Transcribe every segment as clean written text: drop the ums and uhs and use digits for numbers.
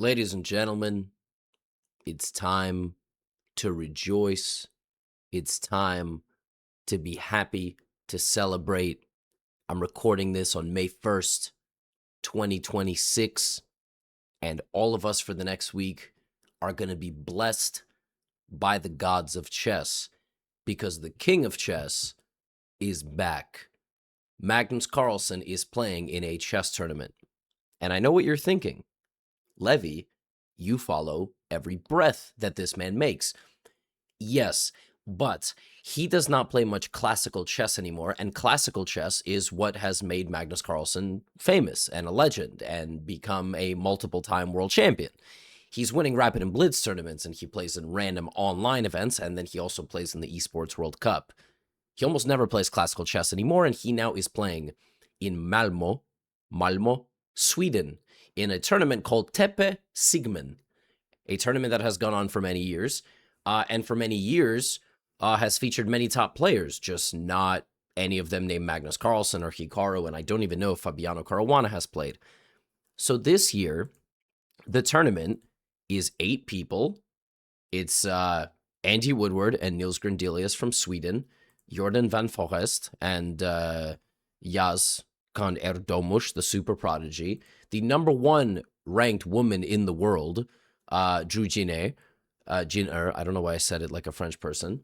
Ladies and gentlemen, it's time to rejoice. It's time to be happy, to celebrate. I'm recording this on May 1st, 2026, and all of us for the next week are going to be blessed by the gods of chess because the king of chess is back. Magnus Carlsen is playing in a chess tournament. And I know what you're thinking. Levy, you follow every breath that this man makes. Yes, but he does not play much classical chess anymore, and classical chess is what has made Magnus Carlsen famous and a legend and become a multiple-time world champion. He's winning Rapid and Blitz tournaments, and he plays in random online events, and then he also plays in the Esports World Cup. He almost never plays classical chess anymore, and he now is playing in Malmö, Sweden, in a tournament called Tepe Sigmen, a tournament that has gone on for many years, and for many years has featured many top players, just not any of them named Magnus Carlsen or Hikaru, and I don't even know if Fabiano Caruana has played. So this year, the tournament is 8 people. It's Andy Woodward and Niels Grandelius from Sweden, Jordan van Foreest, and Yaz Khan Erdogmus, the super prodigy, the #1 ranked woman in the world, Jiner, I don't know why I said it like a French person,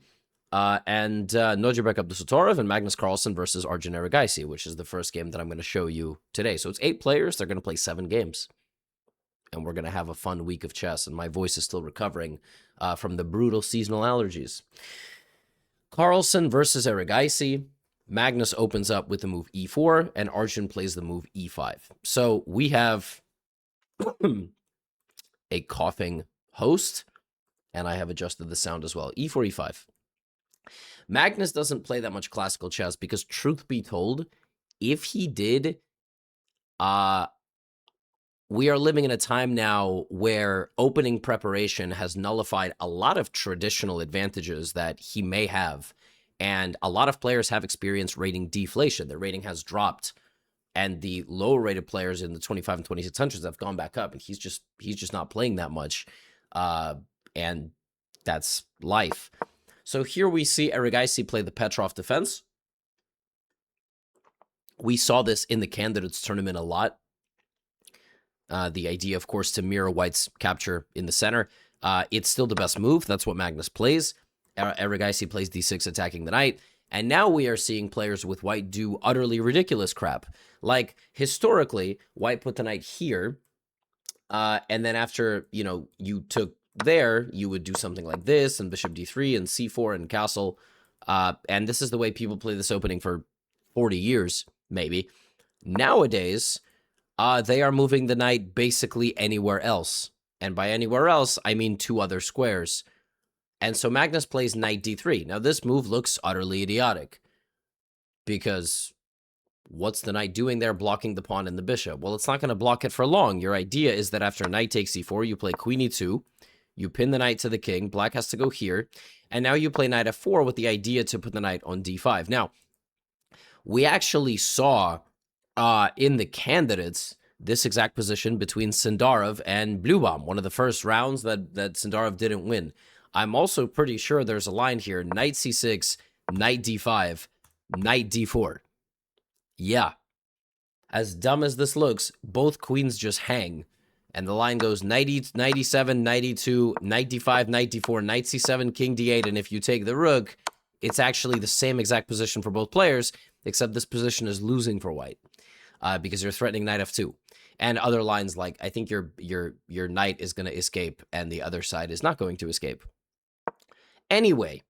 and Nojibek Abdusattorov and Magnus Carlsen versus Arjun Erigaisi, which is the first game that I'm going to show you today. So it's 8 players. They're going to play 7 games. And we're going to have a fun week of chess. And my voice is still recovering from the brutal seasonal allergies. Carlsen versus Erigaisi. Magnus opens up with the move e4, and Arjun plays the move e5. So we have a coughing host, and I have adjusted the sound as well. e4, e5. Magnus doesn't play that much classical chess because, truth be told, if he did, we are living in a time now where opening preparation has nullified a lot of traditional advantages that he may have. And a lot of players have experienced rating deflation. Their rating has dropped, and the lower rated players in the 25 and 2600s have gone back up, and he's just not playing that much. And that's life. So here we see Erigaisi play the Petrov defense. We saw this in the candidates tournament a lot. The idea, of course, to mirror White's capture in the center. It's still the best move. That's what Magnus plays. Erigaisi plays d6, attacking the knight. And now we are seeing players with White do utterly ridiculous crap. Like, historically, White put the knight here. And then after, you took there, you would do something like this, and bishop d3, and c4, and castle. And this is the way people play this opening for 40 years, maybe. Nowadays, they are moving the knight basically anywhere else. And by anywhere else, I mean 2 other squares. And so Magnus plays knight d3. Now, this move looks utterly idiotic. Because what's the knight doing there, blocking the pawn and the bishop? Well, it's not going to block it for long. Your idea is that after knight takes e4, you play queen e2. You pin the knight to the king. Black has to go here. And now you play knight f4 with the idea to put the knight on d5. Now, we actually saw in the candidates this exact position between Sindarov and Bluebaum, one of the first rounds that Sindarov didn't win. I'm also pretty sure there's a line here, knight c6, knight d5, knight d4. Yeah. As dumb as this looks, both queens just hang. And the line goes knight e7, knight e2, knight d5, knight d4, knight c7, king d8, and if you take the rook, it's actually the same exact position for both players, except this position is losing for White. Because you're threatening knight f2. And other lines like, I think your knight is going to escape, and the other side is not going to escape. Anyway,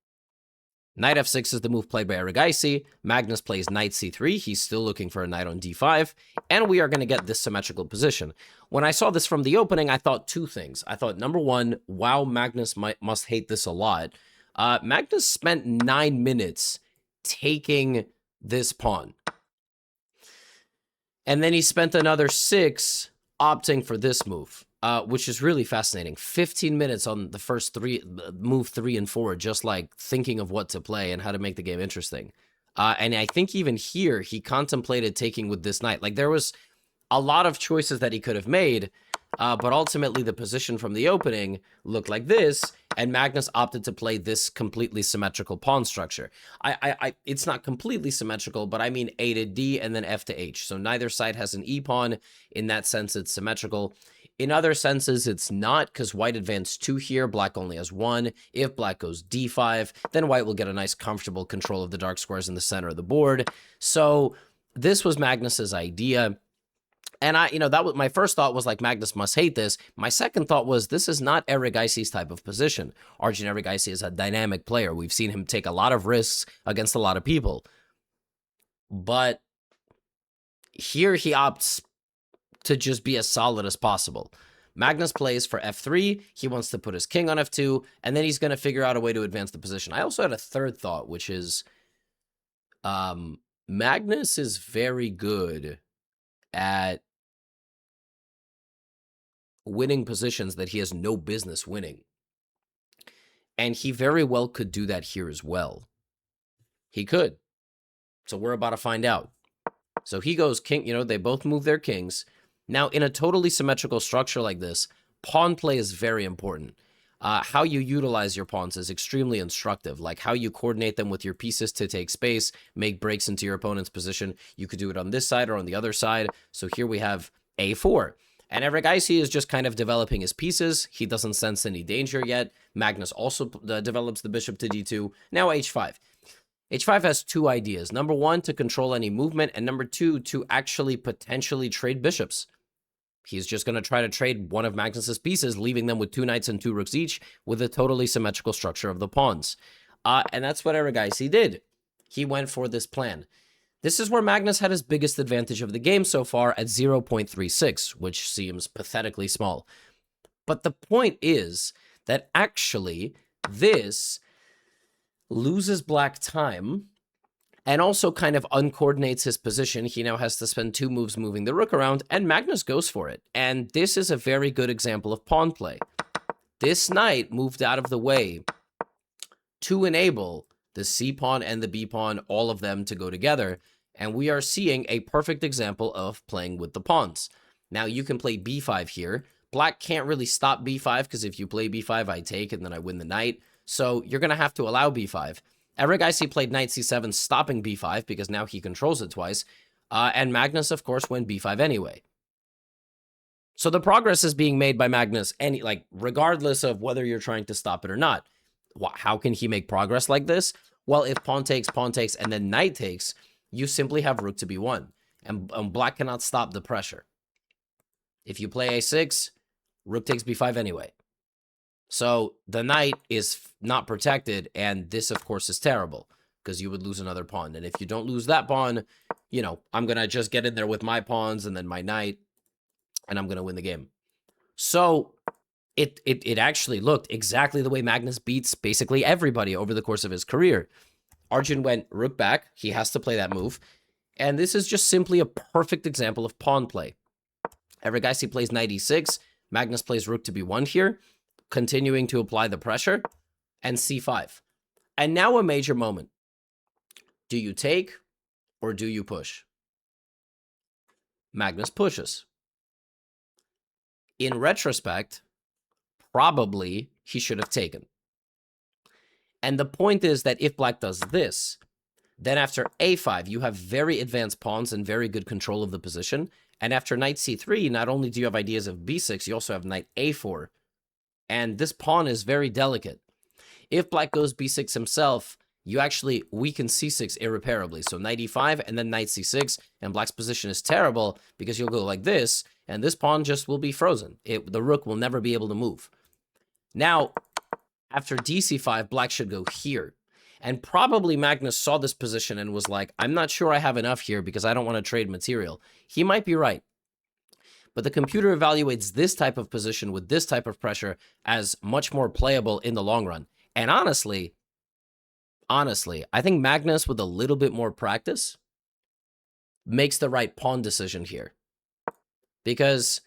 knight f6 is the move played by Erigaisi. Magnus plays knight c3. He's still looking for a knight on d5. And we are going to get this symmetrical position. When I saw this from the opening, I thought 2 things. I thought, #1, wow, Magnus must hate this a lot. Magnus spent 9 minutes taking this pawn. And then he spent another 6 opting for this move, which is really fascinating. 15 minutes on the first move 3 and 4, just like thinking of what to play and how to make the game interesting. And I think even here, he contemplated taking with this knight. Like, there was a lot of choices that he could have made, but ultimately the position from the opening looked like this, and Magnus opted to play this completely symmetrical pawn structure. It's not completely symmetrical, but I mean A to D and then F to H. So neither side has an E pawn. In that sense, it's symmetrical. In other senses, it's not, because white advanced 2 here, black only has 1. If black goes d5, then white will get a nice comfortable control of the dark squares in the center of the board. So this was Magnus's idea. And that was my first thought, was like, Magnus must hate this. My second thought was, this is not Erigaisi's type of position. Arjun Erigaisi is a dynamic player. We've seen him take a lot of risks against a lot of people. But here he opts to just be as solid as possible. Magnus plays for f3. He wants to put his king on f2, and then he's going to figure out a way to advance the position. I also had a third thought, which is Magnus is very good at winning positions that he has no business winning. And he very well could do that here as well. He could. So we're about to find out. So he goes king, they both move their kings. Now, in a totally symmetrical structure like this, pawn play is very important. How you utilize your pawns is extremely instructive, like how you coordinate them with your pieces to take space, make breaks into your opponent's position. You could do it on this side or on the other side. So here we have a4. And Erigaisi is just kind of developing his pieces. He doesn't sense any danger yet. Magnus also develops the bishop to d2. Now h5. h5 has 2 ideas. Number 1, to control any movement, and number 2, to actually potentially trade bishops. He's just going to try to trade one of Magnus's pieces, leaving them with 2 knights and 2 rooks each, with a totally symmetrical structure of the pawns. And that's what Erigaisi did. He went for this plan. This is where Magnus had his biggest advantage of the game so far at 0.36, which seems pathetically small. But the point is that actually this loses black time and also kind of uncoordinates his position. He now has to spend 2 moves moving the rook around, and Magnus goes for it. And this is a very good example of pawn play. This knight moved out of the way to enable the C pawn and the B pawn, all of them to go together. And we are seeing a perfect example of playing with the pawns. Now you can play b5 here. Black can't really stop b5, because if you play b5, I take and then I win the knight. So you're going to have to allow b5. Erigaisi played knight c7, stopping b5, because now he controls it twice. And Magnus, of course, went b5 anyway. So the progress is being made by Magnus, regardless of whether you're trying to stop it or not. How can he make progress like this? Well, if pawn takes, and then knight takes, you simply have rook to b1. And black cannot stop the pressure. If you play a6, rook takes b5 anyway. So the knight is not protected, and this, of course, is terrible, because you would lose another pawn. And if you don't lose that pawn, I'm going to just get in there with my pawns and then my knight, and I'm going to win the game. So it actually looked exactly the way Magnus beats basically everybody over the course of his career. Arjun went rook back. He has to play that move. And this is just simply a perfect example of pawn play. Erigaisi plays knight e6. Magnus plays rook to b1 here, continuing to apply the pressure, and c5. And now a major moment. Do you take or do you push? Magnus pushes. In retrospect, probably he should have taken. And the point is that if black does this, then after a5, you have very advanced pawns and very good control of the position. And after knight c3, not only do you have ideas of b6, you also have knight a4. And this pawn is very delicate. If black goes b6 himself, you actually weaken c6 irreparably. So knight e5 and then knight c6, and black's position is terrible because you'll go like this, and this pawn just will be frozen. The rook will never be able to move. Now, after dc5, black should go here. And probably Magnus saw this position and was like, I'm not sure I have enough here because I don't want to trade material. He might be right. But the computer evaluates this type of position with this type of pressure as much more playable in the long run. And honestly, I think Magnus, with a little bit more practice, makes the right pawn decision here. Because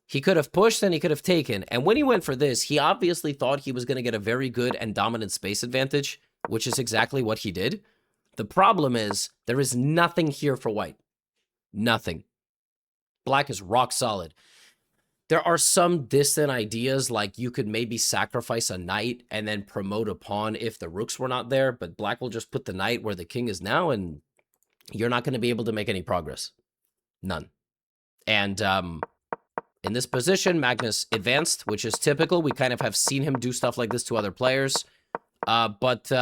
he could have pushed and he could have taken. And when he went for this, he obviously thought he was going to get a very good and dominant space advantage, which is exactly what he did. The problem is there is nothing here for white. Nothing. Black is rock solid. There are some distant ideas, like you could maybe sacrifice a knight and then promote a pawn if the rooks were not there, but black will just put the knight where the king is now, and you're not going to be able to make any progress. None. And in this position, Magnus advanced, which is typical. We kind of have seen him do stuff like this to other players. But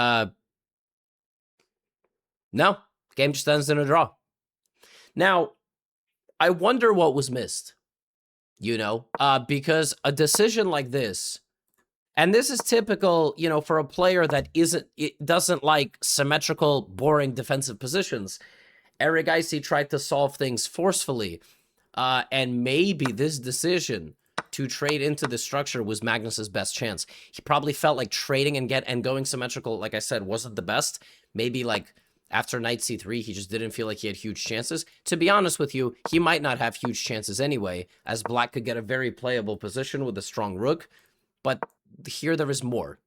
no, game just ends in a draw. Now, I wonder what was missed, you know, because a decision like this, and this is typical, you know, for a player that doesn't like symmetrical, boring defensive positions. Erigaisi tried to solve things forcefully, and maybe this decision to trade into the structure was Magnus's best chance. He probably felt like trading and going symmetrical, like I said, wasn't the best. Maybe like after knight c3, he just didn't feel like he had huge chances. To be honest with you, he might not have huge chances anyway, as black could get a very playable position with a strong rook. But here there is more.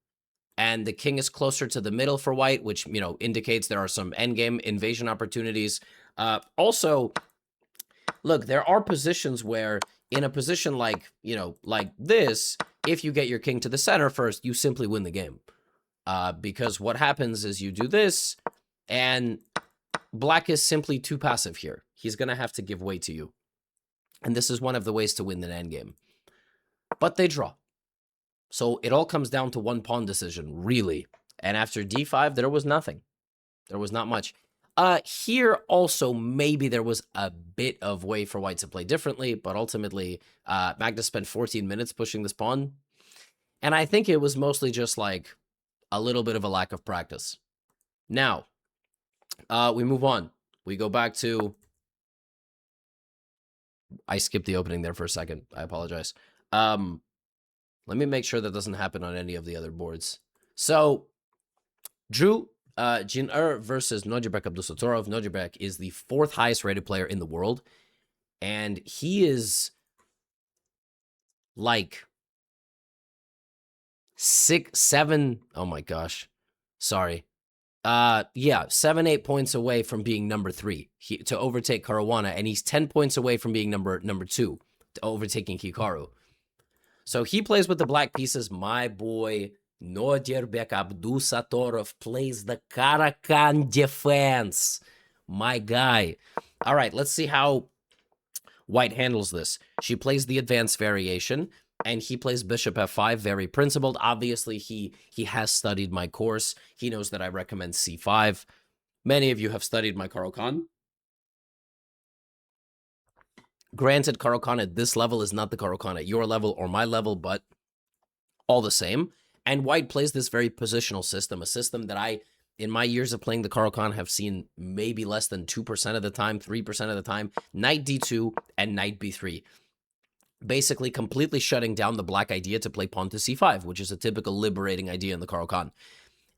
And the king is closer to the middle for white, which, you know, indicates there are some endgame invasion opportunities. Also, look, there are positions where in a position like, you know, like this, if you get your king to the center first, you simply win the game. Because what happens is you do this, and black is simply too passive here. He's going to have to give way to you. And this is one of the ways to win the endgame. But they draw. So it all comes down to one pawn decision, really. And after d5, there was nothing. There was not much. Here also, maybe there was a bit of way for white to play differently, but ultimately, Magnus spent 14 minutes pushing this pawn. And I think it was mostly just like a little bit of a lack of practice. Now, we move on. We go back to... I skipped the opening there for a second. I apologize. Let me make sure that doesn't happen on any of the other boards. So, Drew, Jiner versus Nojibek Abdusattorov. Nojibek is the 4th highest rated player in the world. And he is like 6, 7, oh my gosh. Sorry. Yeah, 7, 8 points away from being number 3 to overtake Caruana, and he's 10 points away from being number 2 to overtaking Hikaru. So he plays with the black pieces. My boy Nojibek Abdusattorov plays the Caracan defense. My guy. All right, let's see how white handles this. She plays the advanced variation, and he plays bishop f5, very principled. Obviously, he has studied my course. He knows that I recommend c5. Many of you have studied my Caro-Kann. Granted, Caro-Kann at this level is not the Caro-Kann at your level or my level, but all the same. And white plays this very positional system, a system that I, in my years of playing the Caro-Kann, have seen maybe less than 2% of the time, 3% of the time. Knight d2 and knight b3. Basically completely shutting down the black idea to play pawn to c5, which is a typical liberating idea in the Caro-Kann.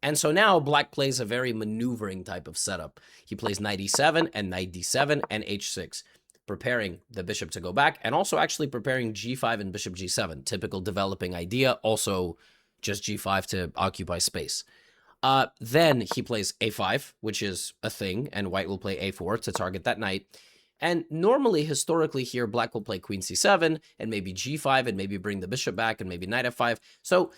And so now black plays a very maneuvering type of setup. He plays knight e7 and knight d7 and h6, preparing the bishop to go back, and also actually preparing g5 and bishop g7. Typical developing idea, also just g5 to occupy space. Then he plays a5, which is a thing, and white will play a4 to target that knight. And normally, historically here, black will play queen c7, and maybe g5, and maybe bring the bishop back, and maybe knight f5. So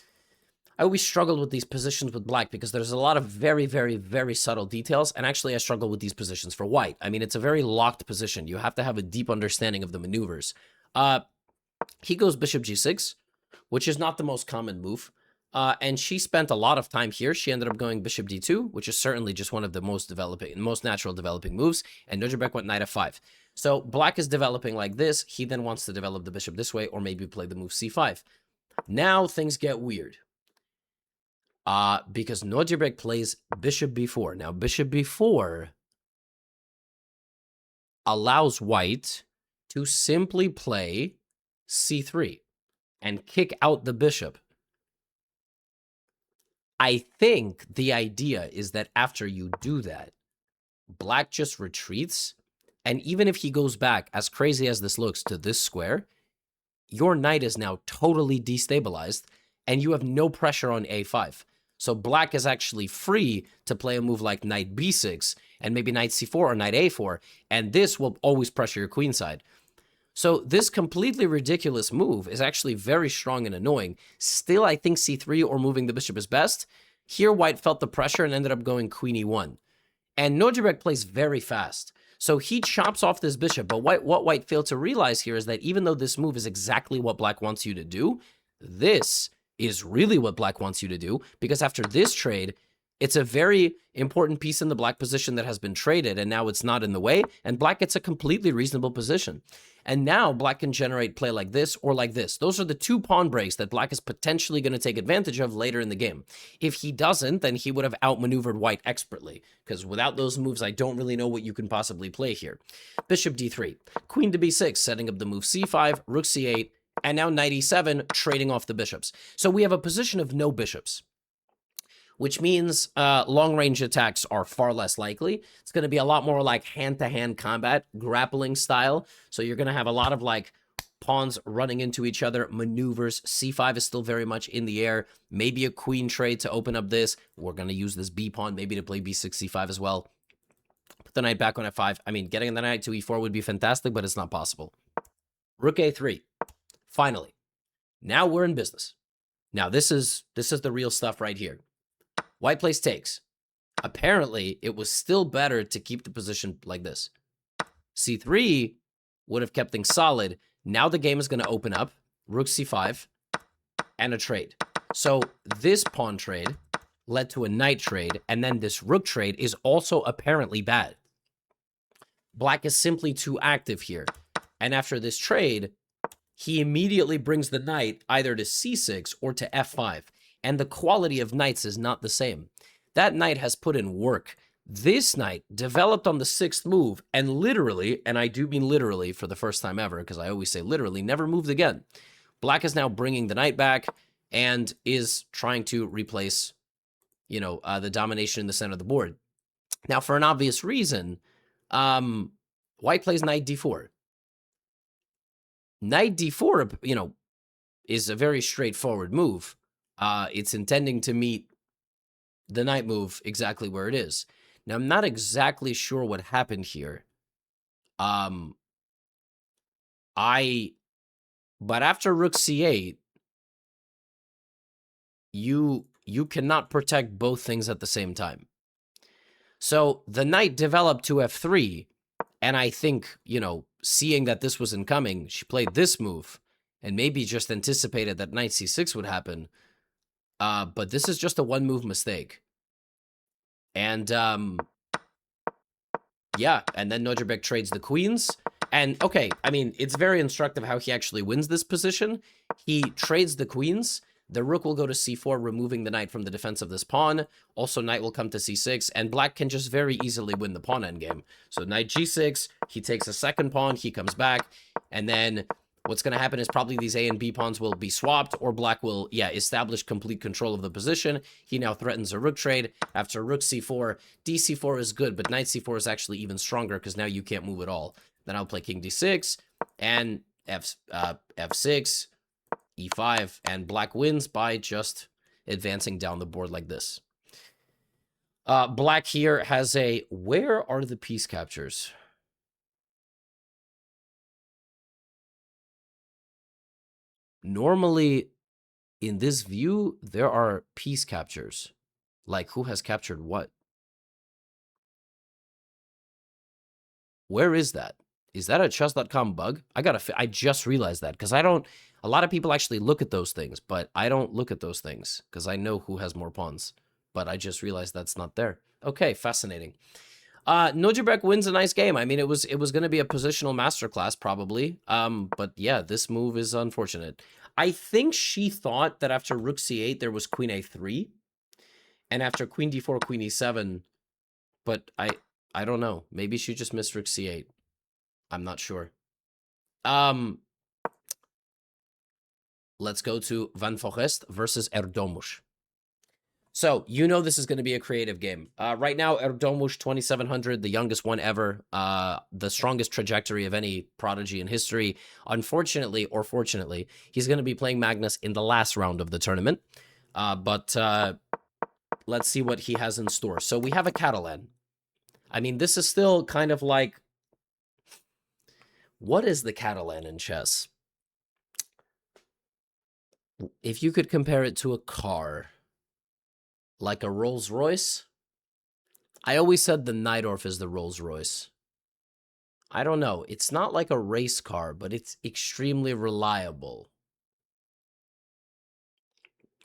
I always struggled with these positions with black because there's a lot of very, very, very subtle details, and actually I struggle with these positions for white. I mean, it's a very locked position. You have to have a deep understanding of the maneuvers. He goes bishop g6, which is not the most common move. And she spent a lot of time here. She ended up going bishop d2, which is certainly just one of the most natural developing moves. And Nojibek went knight f5. So black is developing like this. He then wants to develop the bishop this way, or maybe play the move c5. Now things get weird. Because Nojibek plays bishop b4. Now bishop b4 allows white to simply play c3 and kick out the bishop. I think the idea is that after you do that, black just retreats, and even if he goes back, as crazy as this looks, to this square, your knight is now totally destabilized, and you have no pressure on a5. So black is actually free to play a move like knight b6, and maybe knight c4 or knight a4, and this will always pressure your queen side. So this completely ridiculous move is actually very strong and annoying. Still, I think c3 or moving the bishop is best. Here, white felt the pressure and ended up going queen e1. And Nojibek plays very fast. So he chops off this bishop, but what white failed to realize here is that even though this move is exactly what black wants you to do, this is really what black wants you to do, because after this trade, it's a very important piece in the black position that has been traded, and now it's not in the way, and black gets a completely reasonable position. And now black can generate play like this or like this. Those are the two pawn breaks that black is potentially going to take advantage of later in the game. If he doesn't, then he would have outmaneuvered white expertly, because without those moves, I don't really know what you can possibly play here. Bishop d3, queen to b6, setting up the move c5, rook c8, and now knight e7, trading off the bishops. So we have a position of no bishops, which means long-range attacks are far less likely. It's going to be a lot more like hand-to-hand combat, grappling style. So you're going to have a lot of like pawns running into each other, maneuvers. c5 is still very much in the air. Maybe a queen trade to open up this. We're going to use this b pawn maybe to play b6, c5 as well. Put the knight back on f5. I mean, getting the knight to e4 would be fantastic, but it's not possible. Rook a3. Finally. Now we're in business. Now this is the real stuff right here. White plays takes. Apparently, it was still better to keep the position like this. c3 would have kept things solid. Now the game is going to open up. Rook c5 and a trade. So this pawn trade led to a knight trade, and then this rook trade is also apparently bad. Black is simply too active here. And after this trade, he immediately brings the knight either to c6 or to f5. And the quality of knights is not the same. That knight has put in work. This knight developed on the 6th move and literally, and I do mean literally for the first time ever, because I always say literally, never moved again. Black is now bringing the knight back and is trying to replace, the domination in the center of the board. Now, for an obvious reason, white plays knight d4. Knight d4, is a very straightforward move. It's intending to meet the knight move exactly where it is. Now, I'm not exactly sure what happened here. But after rook c8, you cannot protect both things at the same time. So the knight developed to f3, and I think, seeing that this wasn't coming, she played this move, and maybe just anticipated that knight c6 would happen. But this is just a one-move mistake. And, yeah, and then Nojibek trades the queens. And, okay, I mean, it's very instructive how he actually wins this position. He trades the queens. The rook will go to c4, removing the knight from the defense of this pawn. Also, knight will come to c6, and black can just very easily win the pawn endgame. So knight g6, he takes a second pawn, he comes back, and then what's going to happen is probably these A and B pawns will be swapped, or black will, establish complete control of the position. He now threatens a rook trade. After rook c4, dc4 is good, but knight c4 is actually even stronger because now you can't move at all. Then I'll play king d6, and f6, e5, and black wins by just advancing down the board like this. Black here has a, where are the piece captures? Normally, in this view, there are piece captures. Like, who has captured what? Where is that? Is that a chess.com bug? I just realized that, because a lot of people actually look at those things, but I don't look at those things, because I know who has more pawns. But I just realized that's not there. Okay, fascinating. Nojibek wins a nice game. I mean, it was going to be a positional masterclass, probably. But yeah, this move is unfortunate. I think she thought that after rook c8, there was queen a3. And after queen d4, queen e7. But I don't know. Maybe she just missed rook c8. I'm not sure. Let's go to Van Foreest versus Erdogmus. So, this is going to be a creative game. Right now, Erdogmus, 2,700, the youngest one ever, the strongest trajectory of any prodigy in history. Unfortunately, or fortunately, he's going to be playing Magnus in the last round of the tournament. But let's see what he has in store. So, we have a Catalan. I mean, this is still kind of like, What is the Catalan in chess? If you could compare it to a car, like a Rolls Royce, I always said the Najdorf is the Rolls Royce. I don't know. It's not like a race car, but it's extremely reliable.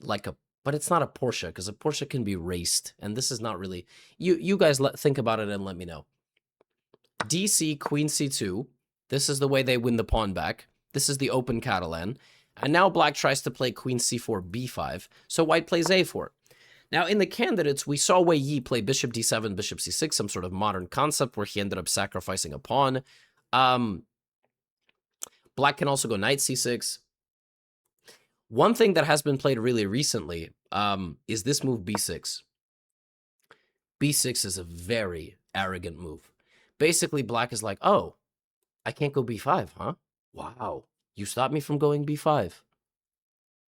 But it's not a Porsche, because a Porsche can be raced, and this is not really. You guys think about it and let me know. DC, Queen C2. This is the way they win the pawn back. This is the open Catalan. And now black tries to play Queen C4, B5. So white plays A4. Now, in the candidates, we saw Wei Yi play Bishop D7, Bishop C6, some sort of modern concept where he ended up sacrificing a pawn. Black can also go Knight C6. One thing that has been played really recently is this move B6. B6 is a very arrogant move. Basically, black is like, oh, I can't go B5, huh? Wow, you stopped me from going B5.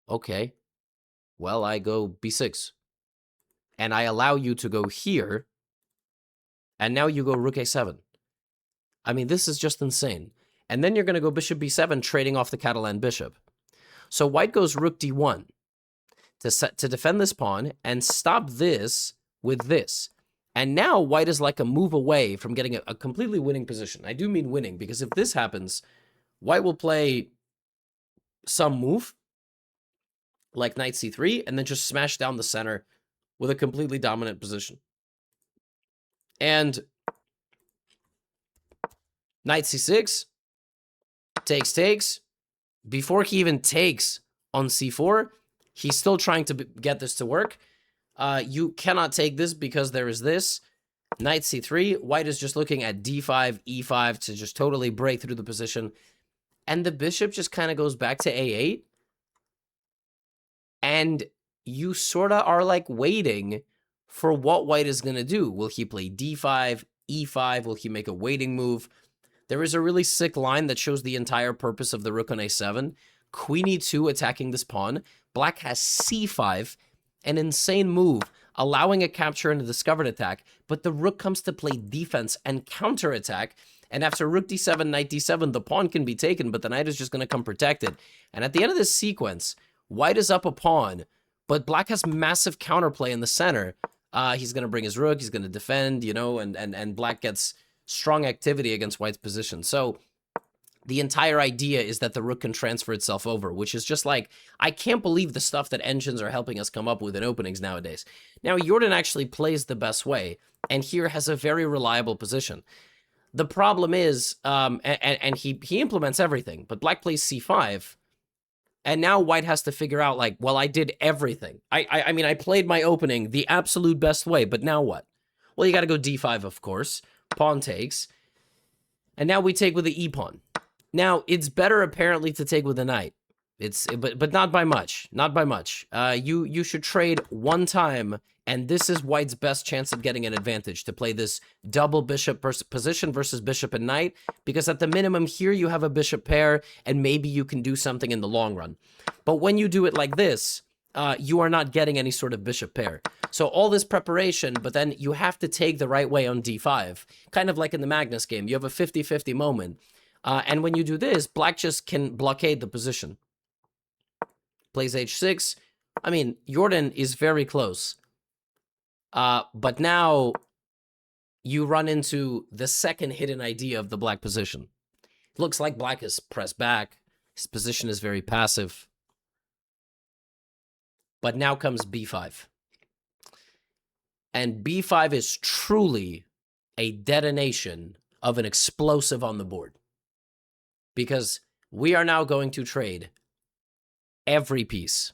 Okay, well, I go B6. And I allow you to go here, and now you go Rook A7. I mean, this is just insane. And then you're going to go Bishop B7, trading off the Catalan bishop. So white goes Rook D1 to defend this pawn and stop this with this. And now white is like a move away from getting a completely winning position. I do mean winning, because if this happens, white will play some move, like Knight C3, and then just smash down the center with a completely dominant position. And Knight C6, takes. Before he even takes on C4, he's still trying to get this to work. You cannot take this because there is this. Knight C3, white is just looking at D5, E5 to just totally break through the position. And the bishop just kind of goes back to A8. And you sort of are like waiting for what white is going to do. Will he play D5, E5? Will he make a waiting move? There is a really sick line that shows the entire purpose of the rook on A7. Queen E2 attacking this pawn. Black has C5, an insane move, allowing a capture and a discovered attack, but the rook comes to play defense and counterattack, and after rook D7, knight D7, the pawn can be taken, but the knight is just going to come protected. And at the end of this sequence, white is up a pawn, but black has massive counterplay in the center. He's going to bring his rook, he's going to defend, you know, and black gets strong activity against white's position. So the entire idea is that the rook can transfer itself over, which is just like, I can't believe the stuff that engines are helping us come up with in openings nowadays. Now, Jordan actually plays the best way, and here has a very reliable position. The problem is, and he implements everything, but black plays C5, and now white has to figure out, like, well, I did everything. I mean, I played my opening the absolute best way, but now what? Well, you got to go D5, of course. Pawn takes. And now we take with the E-pawn. Now, it's better, apparently, to take with the knight. But not by much. Not by much. You should trade one time, and this is white's best chance of getting an advantage, to play this double bishop position versus bishop and knight, because at the minimum here you have a bishop pair, and maybe you can do something in the long run. But when you do it like this, you are not getting any sort of bishop pair. So all this preparation, but then you have to take the right way on D5. Kind of like in the Magnus game, you have a 50-50 moment. And when you do this, black just can blockade the position. Plays H6. I mean, Jordan is very close. But now you run into the second hidden idea of the black position. It looks like black is pressed back. His position is very passive. But now comes B5. And B5 is truly a detonation of an explosive on the board. Because we are now going to trade every piece.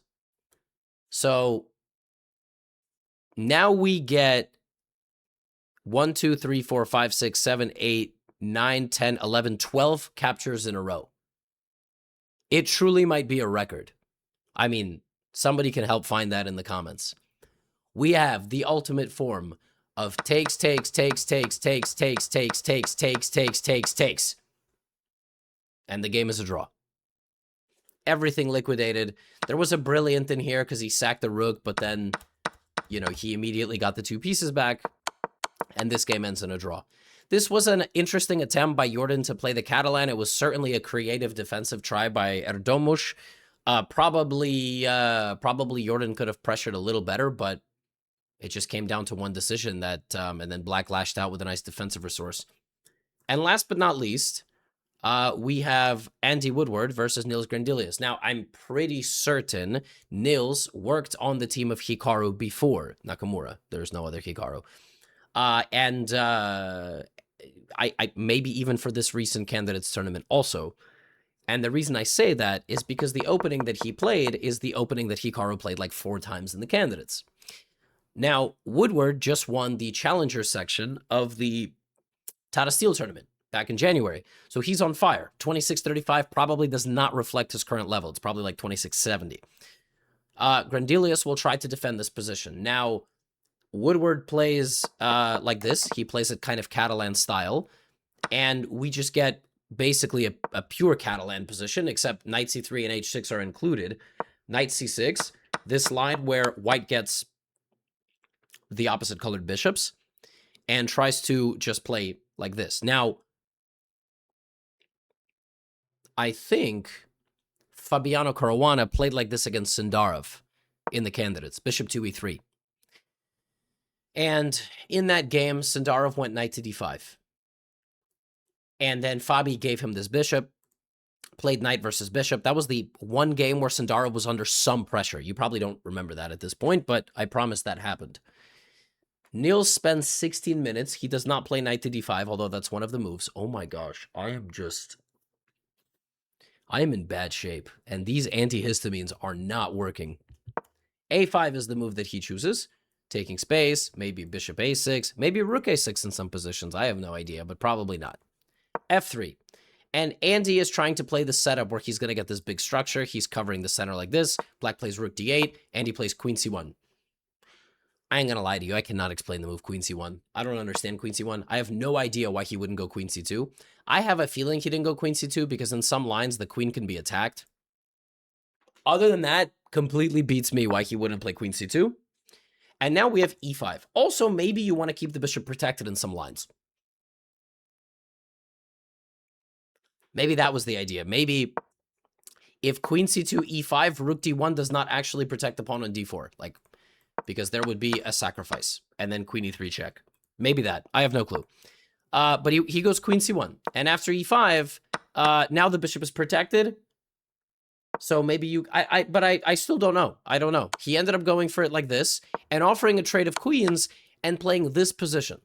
So now we get 1, 2, 3, 4, 5, 6, 7, 8, 9, 10, 11, 12 captures in a row. It truly might be a record. I mean, somebody can help find that in the comments. We have the ultimate form of takes. And the game is a draw. Everything liquidated. There was a brilliant in here because he sacked the rook, but then, you know, he immediately got the 2 pieces back, and this game ends in a draw. This was an interesting attempt by Jordan to play the Catalan. It was certainly a creative defensive try by Erdogmus. Probably Jordan could have pressured a little better, but it just came down to one decision that, and then Black lashed out with a nice defensive resource. And last but not least, we have Andy Woodward versus Nils Grandelius. Now, I'm pretty certain Nils worked on the team of Hikaru before Nakamura. There's no other Hikaru. I maybe even for this recent candidates tournament also. And the reason I say that is because the opening that he played is the opening that Hikaru played like 4 times in the candidates. Now, Woodward just won the challenger section of the Tata Steel tournament back in January. So he's on fire. 2635 probably does not reflect his current level. It's probably like 2670. Grandelius will try to defend this position. Now, Woodward plays like this. He plays it kind of Catalan style. And we just get basically a pure Catalan position, except knight c3 and h6 are included. Knight c6, this line where white gets the opposite colored bishops and tries to just play like this. Now, I think Fabiano Caruana played like this against Sindarov in the candidates, bishop 2e3. And in that game, Sindarov went knight to d5. And then Fabi gave him this bishop, played knight versus bishop. That was the one game where Sindarov was under some pressure. You probably don't remember that at this point, but I promise that happened. Nils spends 16 minutes. He does not play knight to d5, although that's one of the moves. Oh my gosh, I am in bad shape, and these antihistamines are not working. a5 is the move that he chooses, taking space, maybe bishop a6, maybe rook a6 in some positions. I have no idea, but probably not. f3. And Andy is trying to play the setup where he's going to get this big structure. He's covering the center like this. Black plays rook d8. Andy plays queen c1. I ain't going to lie to you. I cannot explain the move queen c1. I don't understand queen c1. I have no idea why he wouldn't go queen c2. I have a feeling he didn't go queen c2 because in some lines, the queen can be attacked. Other than that, completely beats me why he wouldn't play queen c2. And now we have e5. Also, maybe you want to keep the bishop protected in some lines. Maybe that was the idea. Maybe if queen c2, e5, rook d1 does not actually protect the pawn on d4. Like, because there would be a sacrifice. And then queen e3 check. Maybe that. I have no clue. But he goes queen c1. And after e5, now the bishop is protected. So maybe you... But I still don't know. I don't know. He ended up going for it like this and offering a trade of queens and playing this position.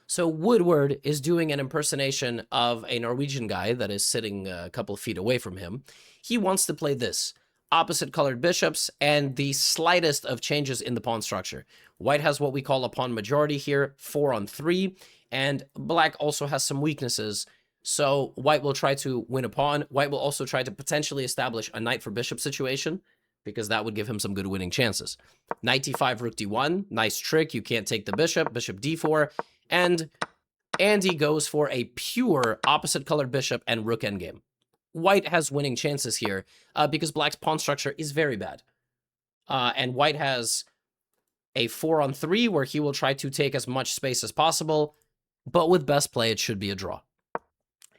So Woodward is doing an impersonation of a Norwegian guy that is sitting a couple feet away from him. He wants to play this. Opposite colored bishops and the slightest of changes in the pawn structure. White has what we call a pawn majority here, 4-on-3, and black also has some weaknesses. So white will try to win a pawn. White will also try to potentially establish a knight for bishop situation because that would give him some good winning chances. Knight d5, rook d1, nice trick. You can't take the bishop, bishop d4, and Andy goes for a pure opposite colored bishop and rook endgame. White has winning chances here because black's pawn structure is very bad. And white has a 4-on-3 where he will try to take as much space as possible, but with best play, it should be a draw.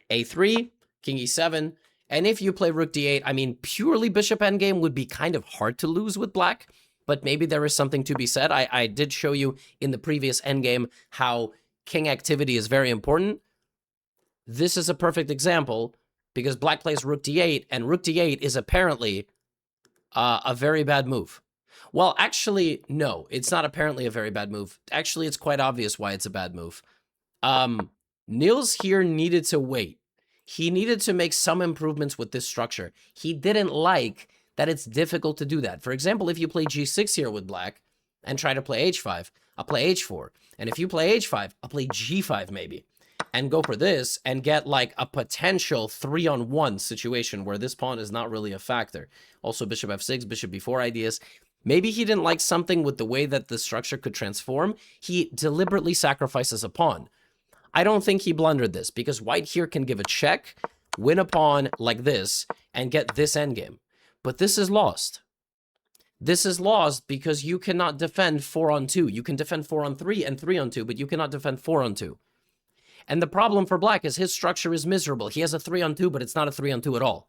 a3, king e7, and if you play rook d8, I mean, purely bishop endgame would be kind of hard to lose with black, but maybe there is something to be said. I did show you in the previous endgame how king activity is very important. This is a perfect example because black plays rook d8, and rook d8 is apparently a very bad move. Well, actually, no, it's not apparently a very bad move. Actually, it's quite obvious why it's a bad move. Nils here needed to wait. He needed to make some improvements with this structure. He didn't like that it's difficult to do that. For example, if you play g6 here with black and try to play h5, I'll play h4. And if you play h5, I'll play g5 maybe. And go for this and get like a potential 3-on-1 situation where this pawn is not really a factor. Also bishop f6, bishop b4 ideas. Maybe he didn't like something with the way that the structure could transform. He deliberately sacrifices a pawn. I don't think he blundered this because white here can give a check, win a pawn like this, and get this endgame. But this is lost. This is lost because you cannot defend 4-on-2. You can defend 4-on-3 and 3-on-2, but you cannot defend 4-on-2. And the problem for black is his structure is miserable. He has a 3-on-2, but it's not a 3-on-2 at all.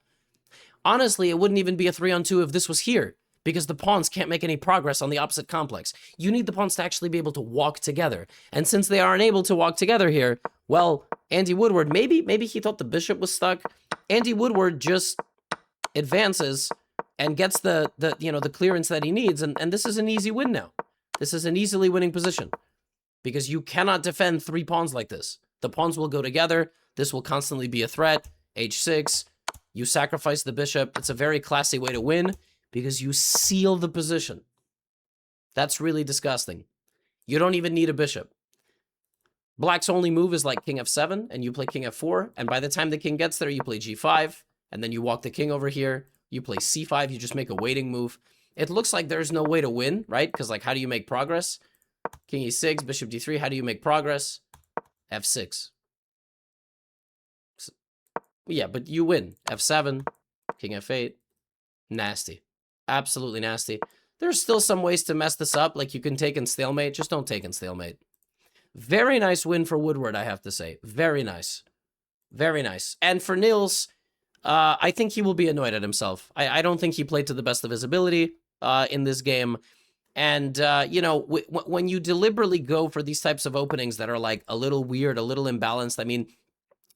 Honestly, it wouldn't even be a 3-on-2 if this was here, because the pawns can't make any progress on the opposite complex. You need the pawns to actually be able to walk together. And since they aren't able to walk together here, well, Andy Woodward, maybe he thought the bishop was stuck. Andy Woodward just advances and gets the clearance that he needs, and this is an easy win now. This is an easily winning position, because you cannot defend 3 pawns like this. The pawns will go together. This will constantly be a threat. H6, you sacrifice the bishop. It's a very classy way to win, because you seal the position. That's really disgusting. You don't even need a bishop. Black's only move is like king f7, and you play king f4, and by the time the king gets there, you play g5, and then you walk the king over here, you play c5, you just make a waiting move. It looks like there's no way to win, right? Because, like, how do you make progress? King e6, bishop d3, how do you make progress? f6. Yeah, but you win. f7, king f8, nasty. Absolutely nasty. There's still some ways to mess this up, like you can take in stalemate, just don't take in stalemate. Very nice win for Woodward, I have to say. Very nice. Very nice. And for Nils, I think he will be annoyed at himself. I don't think he played to the best of his ability in this game. And, you know, when you deliberately go for these types of openings that are, like, a little weird, a little imbalanced, I mean,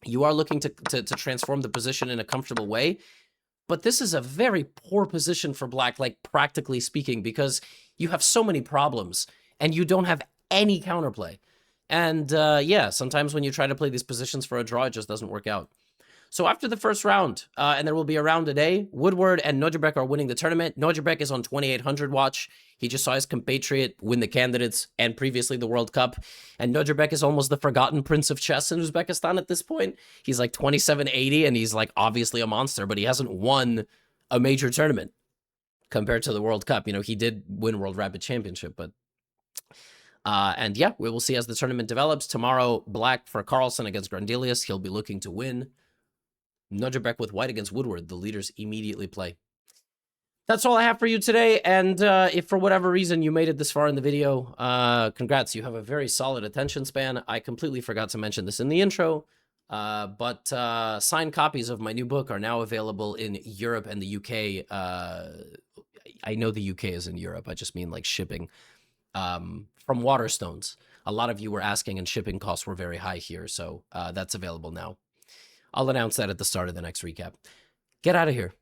you are looking to transform the position in a comfortable way. But this is a very poor position for black, like, practically speaking, because you have so many problems, and you don't have any counterplay. And, yeah, sometimes when you try to play these positions for a draw, it just doesn't work out. So after the first round, and there will be a round today, Woodward and Nojabek are winning the tournament. Nojabek is on 2800 watch. He just saw his compatriot win the candidates and previously the World Cup. And Nojabek is almost the forgotten prince of chess in Uzbekistan at this point. He's like 2780, and he's like obviously a monster, but he hasn't won a major tournament compared to the World Cup. You know, he did win World Rapid Championship, but... and yeah, we will see as the tournament develops. Tomorrow, black for Carlsen against Grandelius. He'll be looking to win. Nojabek with white against Woodward. The leaders immediately play. That's all I have for you today. And if for whatever reason you made it this far in the video, congrats. You have a very solid attention span. I completely forgot to mention this in the intro. But signed copies of my new book are now available in Europe and the UK. I know the UK is in Europe. I just mean like shipping. From Waterstones. A lot of you were asking, and shipping costs were very high here. So that's available now. I'll announce that at the start of the next recap. Get out of here.